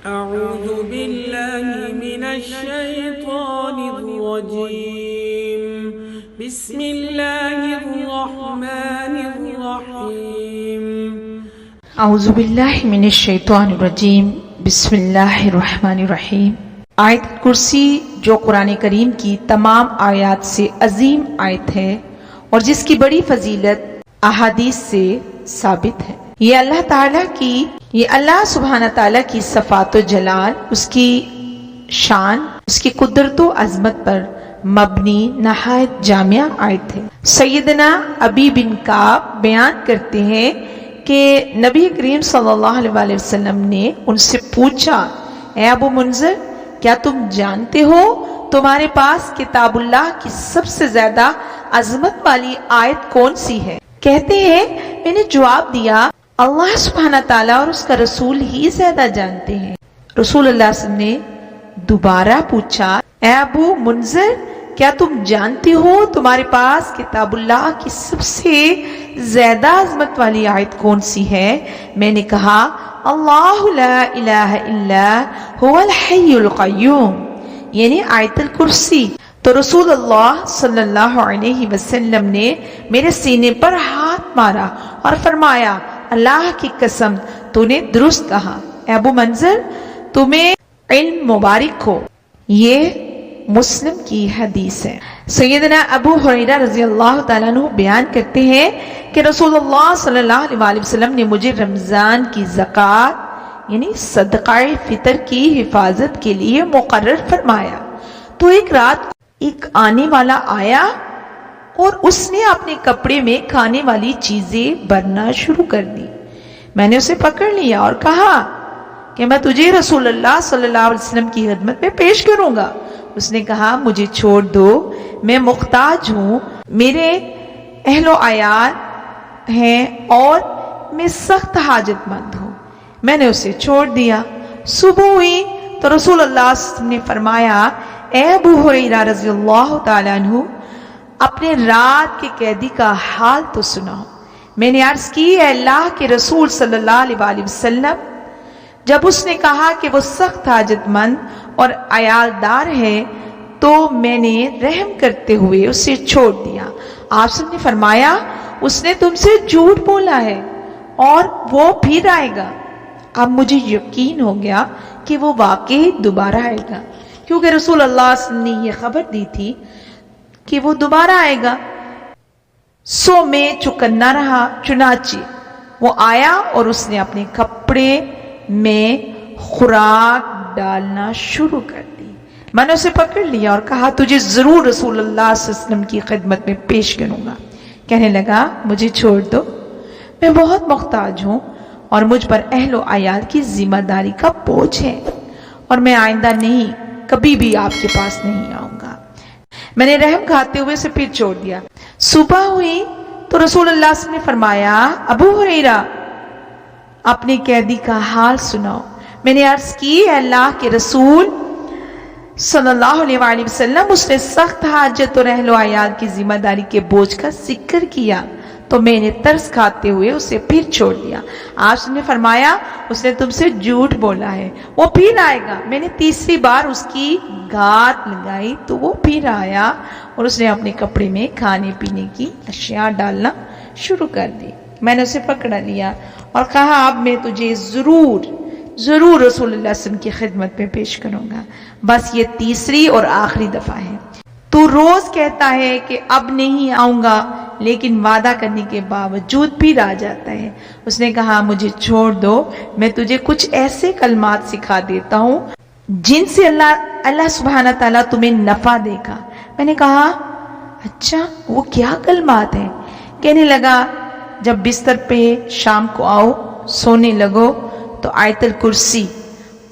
أعوذ بالله من الشيطان الرجيم بسم الله الرحمن الرحيم اعوذ باللہ من الشیطان الرجیم بسم اللہ الرحمن الرحیم۔ آیت کرسی جو قرآن کریم کی تمام آیات سے عظیم آیت ہے اور جس کی بڑی فضیلت احادیث سے ثابت ہے۔ یہ اللہ سبحانہ تعالیٰ کی صفات و جلال، اس کی شان، اس کی قدرت و عظمت پر مبنی نہایت جامع آیت ہے۔ سیدنا ابی بن کعب بیان کرتے ہیں کہ نبی کریم صلی اللہ علیہ وسلم نے ان سے پوچھا، اے ابو منذر، کیا تم جانتے ہو تمہارے پاس کتاب اللہ کی سب سے زیادہ عظمت والی آیت کون سی ہے؟ کہتے ہیں میں نے جواب دیا، اللہ سبحانہ تعالیٰ اور اس کا رسول ہی زیادہ جانتے ہیں۔ رسول اللہ صلی اللہ علیہ وسلم نے دوبارہ پوچھا، اے ابو منذر، کیا تم جانتے ہو تمہارے پاس کتاب اللہ کی سب سے زیادہ عظمت والی آیت کون سی ہے؟ میں نے کہا، اللہ لا الہ الا هو الحی القیوم، یعنی آیت الکرسی۔ تو رسول اللہ صلی اللہ علیہ وسلم نے میرے سینے پر ہاتھ مارا اور فرمایا، اللہ کی قسم تو نے درست کہا، اے ابو منذر تمہیں علم مبارک ہو۔ یہ مسلم کی حدیث ہے۔ سیدنا ابو ہریرہ رضی اللہ تعالیٰ عنہ بیان کرتے ہیں کہ رسول اللہ صلی اللہ علیہ وسلم نے مجھے رمضان کی زکوٰۃ یعنی صدقہ فطر کی حفاظت کے لیے مقرر فرمایا۔ تو ایک رات ایک آنے والا آیا اور اس نے اپنے کپڑے میں کھانے والی چیزیں بھرنا شروع کر دی۔ میں نے اسے پکڑ لیا اور کہا کہ میں تجھے رسول اللہ صلی اللہ علیہ وسلم کی خدمت میں پیش کروں گا۔ اس نے کہا، مجھے چھوڑ دو، میں محتاج ہوں، میرے اہل و عیال ہیں اور میں سخت حاجت مند ہوں۔ میں نے اسے چھوڑ دیا۔ صبح ہوئی تو رسول اللہ صلی اللہ علیہ وسلم نے فرمایا، اے ابو ہریرہ رضی اللہ تعالیٰ عنہ، اپنے رات کے قیدی کا حال تو سناؤ۔ میں نے عرض کی، اے اللہ کے رسول صلی اللہ علیہ وسلم، جب اس نے کہا کہ وہ سخت حاجت مند اور عیال دار ہے تو میں نے رحم کرتے ہوئے اسے چھوڑ دیا۔ آپ نے فرمایا، اس نے تم سے جھوٹ بولا ہے اور وہ پھر آئے گا۔ اب مجھے یقین ہو گیا کہ وہ واقعی دوبارہ آئے گا، کیونکہ رسول اللہ صلی اللہ علیہ وسلم نے یہ خبر دی تھی کہ وہ دوبارہ آئے گا۔ سو میں چکنا رہا، چنانچہ وہ آیا اور اس نے اپنے کپڑے میں خوراک ڈالنا شروع کر دی۔ میں نے اسے پکڑ لیا اور کہا، تجھے ضرور رسول اللہ صلی اللہ علیہ وسلم کی خدمت میں پیش کروں گا۔ کہنے لگا، مجھے چھوڑ دو، میں بہت محتاج ہوں اور مجھ پر اہل و عیال کی ذمہ داری کا بوجھ ہے اور میں آئندہ کبھی بھی آپ کے پاس نہیں آؤں گا۔ میں نے رحم کھاتے ہوئے اسے پھر چھوڑ دیا۔ صبح ہوئی تو رسول اللہ صلی اللہ علیہ وسلم نے فرمایا، ابو ہریرہ اپنے قیدی کا حال سناؤ۔ میں نے عرض کی، اے اللہ کے رسول صلی اللہ علیہ وسلم، اس نے سخت حاجت اور اہل و عیال کی ذمہ داری کے بوجھ کا ذکر کیا تو میں نے ترس کھاتے ہوئے اسے پھر چھوڑ دیا۔ آپ نے فرمایا، اس نے تم سے جھوٹ بولا ہے، وہ پھر آئے گا۔ میں نے تیسری بار اس کی گھات لگائی تو وہ پھر آیا اور اس نے اپنے کپڑے میں کھانے پینے کی اشیاء ڈالنا شروع کر دی۔ میں نے اسے پکڑ لیا اور کہا، اب میں تجھے ضرور رسول اللہ صلی اللہ علیہ وسلم کی خدمت میں پیش کروں گا، بس یہ تیسری اور آخری دفعہ ہے۔ تو روز کہتا ہے کہ اب نہیں آؤں گا، لیکن وعدہ کرنے کے باوجود پھر آ جاتا ہے۔ اس نے کہا، مجھے چھوڑ دو، میں تجھے کچھ ایسے کلمات سکھا دیتا ہوں جن سے اللہ سبحانہ تعالیٰ تمہیں نفع دے گا۔ میں نے کہا، اچھا وہ کیا کلمات ہیں؟ کہنے لگا، جب بستر پہ شام کو آؤ، سونے لگو تو آیت الکرسی،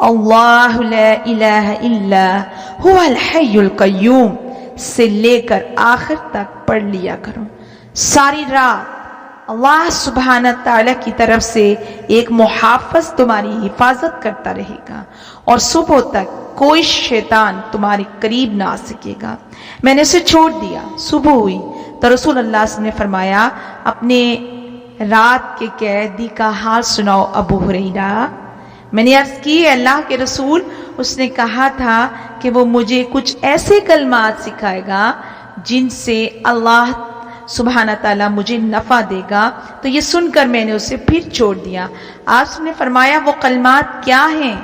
اللہ لا الہ الا هو الحی القیوم سے لے کر آخر تک پڑھ لیا کرو۔ ساری رات اللہ سبحانہ تعالیٰ کی طرف سے ایک محافظ تمہاری حفاظت کرتا رہے گا اور صبح تک کوئی شیطان تمہارے قریب نہ آ سکے گا۔ میں نے اسے چھوڑ دیا۔ صبح ہوئی تو رسول اللہ صلی اللہ علیہ وسلم نے فرمایا، اپنے رات کے قیدی کا حال سناؤ ابو ہریرہ۔ میں نے عرض کی اے اللہ کے رسول، اس نے کہا تھا کہ وہ مجھے کچھ ایسے کلمات سکھائے گا جن سے اللہ سبحانہ تعالیٰ مجھے نفع دے گا۔ تو یہ سن کر میں نے اسے پھر چھوڑ دیا۔ آپ نے فرمایا وہ کلمات کیا ہیں؟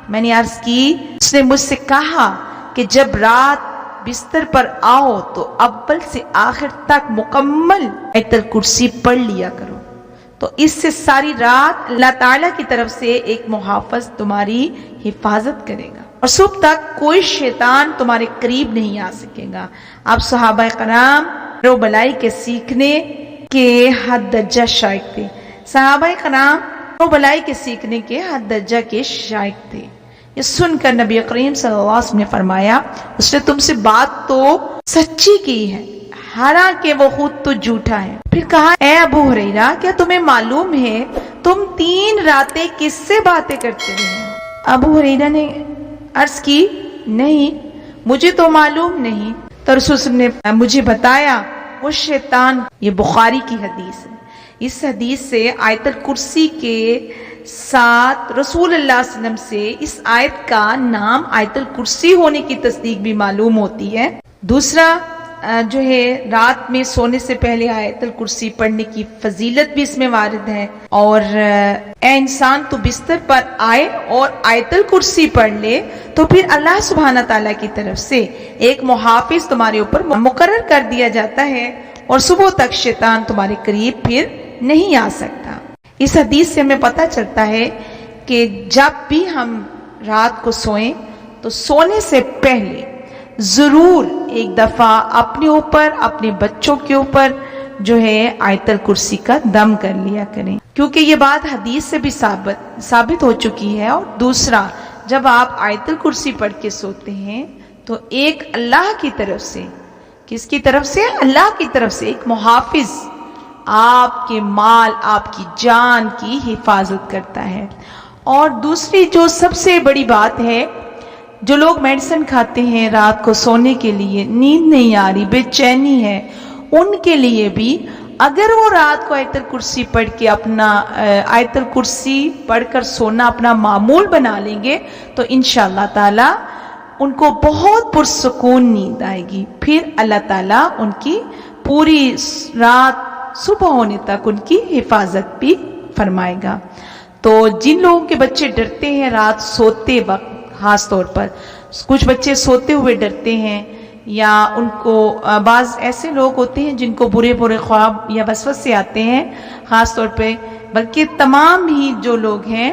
میں نے عرض کی، اس نے مجھ سے کہا کہ جب رات بستر پر آؤ تو اول سے آخر تک مکمل آیت الکرسی پڑھ لیا کرو، تو اس سے ساری رات اللہ تعالیٰ کی طرف سے ایک محافظ تمہاری حفاظت کرے گا اور صبح تک کوئی شیطان تمہارے قریب نہیں آ سکے گا۔ آپ صحابہ کرام رو بلائی کے سیکھنے کے حد درجہ شائق تھے۔ صحابہ کرام رو بلائی کے سیکھنے کے حد درجہ کے شائق تھے۔ یہ سن کر نبی کریم صلی اللہ علیہ وسلم نے فرمایا، اس نے تم سے بات تو سچی کی ہے، حالانکہ وہ خود تو جھوٹا ہے۔ پھر کہا اے ابو ہریرہ، کیا تمہیں معلوم ہے تم 3 راتیں کس سے باتیں کرتے رہے؟ ابو ہریرہ نے عرض کی نہیں، مجھے تو معلوم نہیں۔ تو رسول نے مجھے بتایا وہ شیطان، یہ بخاری کی حدیث ہے۔ اس حدیث سے آیت الکرسی کے ساتھ رسول اللہ صلی اللہ علیہ وسلم سے اس آیت کا نام آیت الکرسی ہونے کی تصدیق بھی معلوم ہوتی ہے۔ دوسرا جو ہے رات میں سونے سے پہلے آیت الکرسی پڑھنے کی فضیلت بھی اس میں وارد ہے، اور اے انسان تو بستر پر آئے اور آیت الکرسی پڑھ لے تو پھر اللہ سبحانہ تعالیٰ کی طرف سے ایک محافظ تمہارے اوپر مقرر کر دیا جاتا ہے اور صبح تک شیطان تمہارے قریب پھر نہیں آ سکتا۔ اس حدیث سے ہمیں پتہ چلتا ہے کہ جب بھی ہم رات کو سوئیں تو سونے سے پہلے ضرور ایک دفعہ اپنے اوپر، اپنے بچوں کے اوپر جو ہے آیت الکرسی کا دم کر لیا کریں، کیونکہ یہ بات حدیث سے بھی ثابت ہو چکی ہے۔ اور دوسرا، جب آپ آیت الکرسی پڑھ کے سوتے ہیں تو ایک اللہ کی طرف سے، کس کی طرف سے؟ اللہ کی طرف سے ایک محافظ آپ کے مال، آپ کی جان کی حفاظت کرتا ہے۔ اور دوسری جو سب سے بڑی بات ہے، جو لوگ میڈیسن کھاتے ہیں رات کو سونے کے لیے، نیند نہیں آ رہی، بے چینی ہے، ان کے لیے بھی اگر وہ رات کو آیت الکرسی پڑھ کے اپنا آیت الکرسی پڑھ کر سونا اپنا معمول بنا لیں گے تو انشاءاللہ تعالی ان کو بہت پرسکون نیند آئے گی۔ پھر اللہ تعالیٰ ان کی پوری رات صبح ہونے تک ان کی حفاظت بھی فرمائے گا۔ تو جن لوگوں کے بچے ڈرتے ہیں رات سوتے وقت، خاص طور پر کچھ بچے سوتے ہوئے ڈرتے ہیں، یا ان کو بعض ایسے لوگ ہوتے ہیں جن کو برے برے خواب یا وسوسے آتے ہیں، خاص طور پہ بلکہ تمام ہی جو لوگ ہیں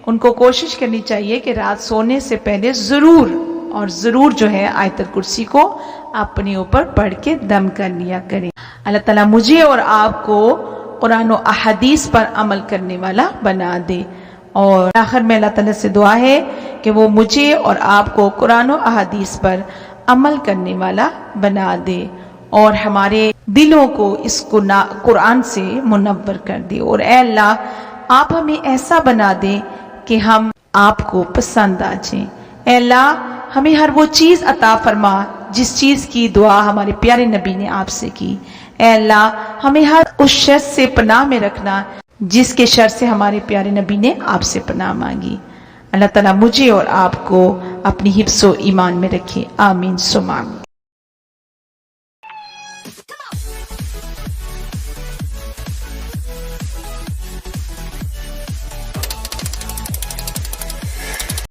ان کو کوشش کرنی چاہیے کہ رات سونے سے پہلے ضرور جو ہے آیت الکرسی کو اپنے اوپر پڑھ کے دم کر لیا کریں۔ اللہ تعالیٰ مجھے اور آپ کو قرآن و احادیث پر عمل کرنے والا بنا دے، اور آخر میں اللہ تعالیٰ سے دعا ہے کہ وہ مجھے اور آپ کو قرآن و احادیث پر عمل کرنے والا بنا دے اور ہمارے دلوں کو اس قرآن سے منور کر دے، اور اے اللہ آپ ہمیں ایسا بنا دے کہ ہم آپ کو پسند آ جائیں۔ اے اللہ ہمیں ہر وہ چیز عطا فرما جس چیز کی دعا ہمارے پیارے نبی نے آپ سے کی۔ اے اللہ ہمیں ہر اس شر سے پناہ میں رکھنا جس کے شر سے ہمارے پیارے نبی نے آپ سے پناہ مانگی۔ اللہ تعالیٰ مجھے اور آپ کو اپنی حفظ و ایمان میں رکھے، آمین ثم آمین۔